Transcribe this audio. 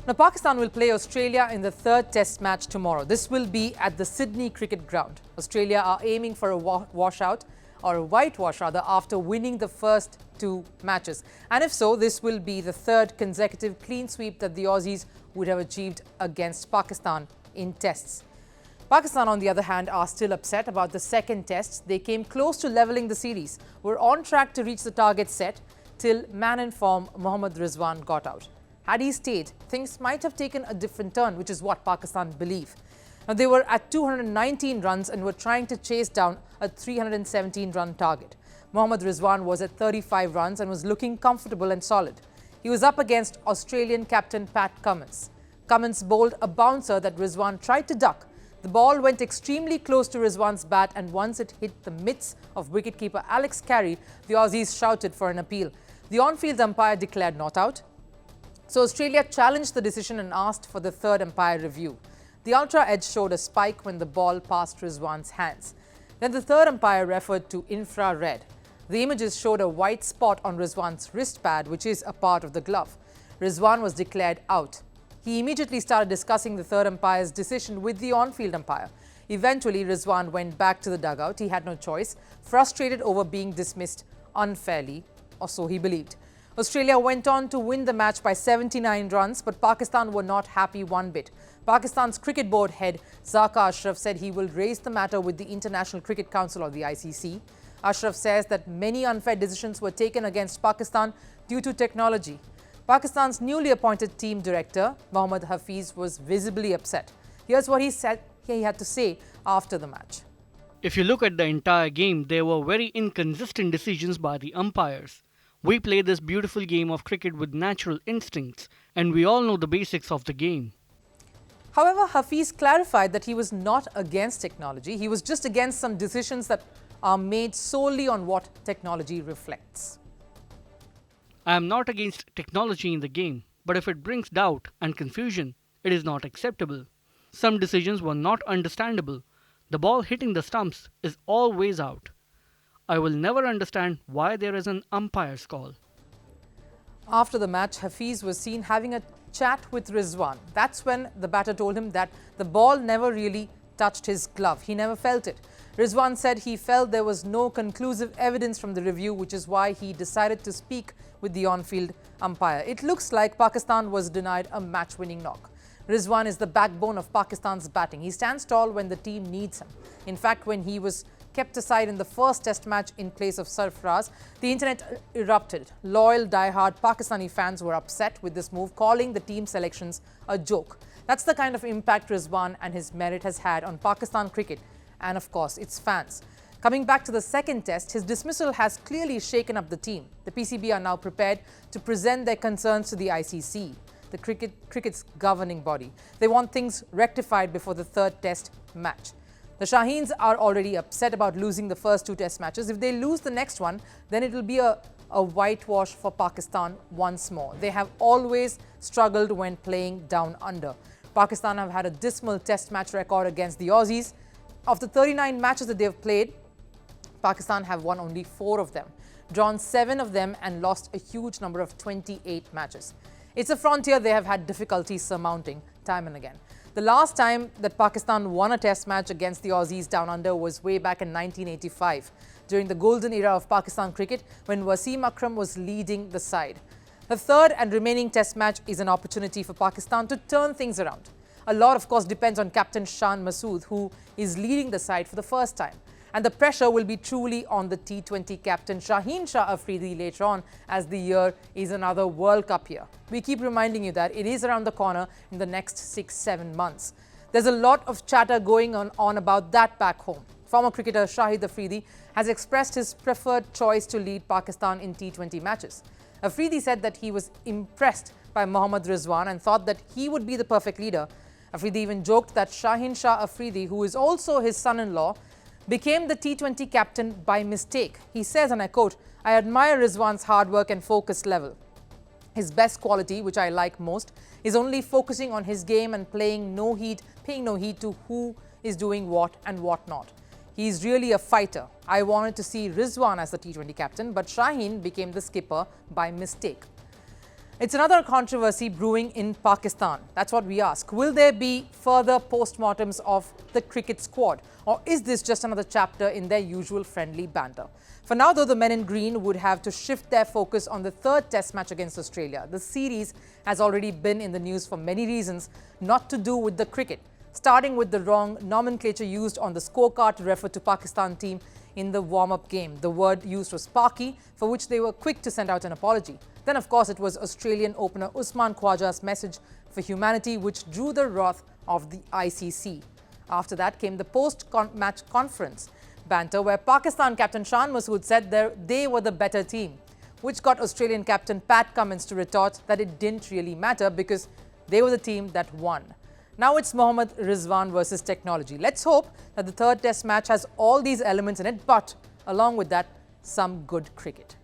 Now, Pakistan will play Australia in the third test match tomorrow. This will be at the Sydney Cricket Ground. Australia are aiming for a washout, or a whitewash rather, after winning the first two matches. And if so, this will be the third consecutive clean sweep that the Aussies would have achieved against Pakistan in tests. Pakistan, on the other hand, are still upset about the second test. They came close to levelling the series, were on track to reach the target set till man in form Mohammed Rizwan got out. Had he stayed, things might have taken a different turn, which is what Pakistan believe. Now, they were at 219 runs and were trying to chase down a 317-run target. Mohammed Rizwan was at 35 runs and was looking comfortable and solid. He was up against Australian captain Pat Cummins. Cummins bowled a bouncer that Rizwan tried to duck. The ball went extremely close to Rizwan's bat, and once it hit the mitts of wicketkeeper Alex Carey, the Aussies shouted for an appeal. The on-field umpire declared not out. So Australia challenged the decision and asked for the third umpire review. The ultra edge showed a spike when the ball passed Rizwan's hands. Then the third umpire referred to infrared. The images showed a white spot on Rizwan's wristband, which is a part of the glove. Rizwan was declared out. He immediately started discussing the third umpire's decision with the on-field umpire. Eventually, Rizwan went back to the dugout. He had no choice, frustrated over being dismissed unfairly, or so he believed. Australia went on to win the match by 79 runs, but Pakistan were not happy one bit. Pakistan's cricket board head Zaka Ashraf said he will raise the matter with the International Cricket Council, or the ICC. Ashraf says that many unfair decisions were taken against Pakistan due to technology. Pakistan's newly appointed team director, Mohammad Hafiz, was visibly upset. Here's what he had to say after the match. If you look at the entire game, there were very inconsistent decisions by the umpires. We play this beautiful game of cricket with natural instincts, and we all know the basics of the game. However, Hafiz clarified that he was not against technology. He was just against some decisions that are made solely on what technology reflects. I am not against technology in the game, but if it brings doubt and confusion, it is not acceptable. Some decisions were not understandable. The ball hitting the stumps is always out. I will never understand why there is an umpire's call. After the match, Hafiz was seen having a chat with Rizwan. That's when the batter told him that the ball never really touched his glove. He never felt it. Rizwan said he felt there was no conclusive evidence from the review, which is why he decided to speak with the on-field umpire. It looks like Pakistan was denied a match-winning knock. Rizwan is the backbone of Pakistan's batting. He stands tall when the team needs him. In fact, when he was kept aside in the first test match in place of Sarfaraz, the internet erupted. Loyal, die-hard Pakistani fans were upset with this move, calling the team selections a joke. That's the kind of impact Rizwan and his merit has had on Pakistan cricket and, of course, its fans. Coming back to the second test, his dismissal has clearly shaken up the team. The PCB are now prepared to present their concerns to the ICC, the cricket's governing body. They want things rectified before the third test match. The Shaheens are already upset about losing the first two test matches. If they lose the next one, then it will be a whitewash for Pakistan once more. They have always struggled when playing down under. Pakistan have had a dismal test match record against the Aussies. Of the 39 matches that they have played, Pakistan have won only 4 of them, drawn 7 of them and lost a huge number of 28 matches. It's a frontier they have had difficulty surmounting time and again. The last time that Pakistan won a test match against the Aussies down under was way back in 1985, during the golden era of Pakistan cricket when Wasim Akram was leading the side. The third and remaining test match is an opportunity for Pakistan to turn things around. A lot, of course, depends on Captain Shan Masood, who is leading the side for the first time. And the pressure will be truly on the T20 captain Shaheen Shah Afridi later on, as the year is another World Cup year. We keep reminding you that it is around the corner in the next 6-7 months. There's a lot of chatter going on about that back home. Former cricketer Shahid Afridi has expressed his preferred choice to lead Pakistan in T20 matches. Afridi said that he was impressed by Mohammed Rizwan and thought that he would be the perfect leader. Afridi even joked that Shaheen Shah Afridi, who is also his son-in-law, became the T20 captain by mistake. He says, and I quote, "I admire Rizwan's hard work and focus level. His best quality, which I like most, is only focusing on his game and paying no heed to who is doing what and what not. He's really a fighter. I wanted to see Rizwan as the T20 captain, but Shaheen became the skipper by mistake." It's another controversy brewing in Pakistan. That's what we ask. Will there be further postmortems of the cricket squad? Or is this just another chapter in their usual friendly banter? For now, though, the men in green would have to shift their focus on the third test match against Australia. The series has already been in the news for many reasons, not to do with the cricket. Starting with the wrong nomenclature used on the scorecard to refer to Pakistan team in the warm-up game. The word used was Paki, for which they were quick to send out an apology. Then, of course, it was Australian opener Usman Khwaja's message for humanity, which drew the wrath of the ICC. After that came the post-match conference banter, where Pakistan captain Shan Masood said they were the better team, which got Australian captain Pat Cummins to retort that it didn't really matter because they were the team that won. Now it's Mohammed Rizwan versus technology. Let's hope that the third test match has all these elements in it, but along with that, some good cricket.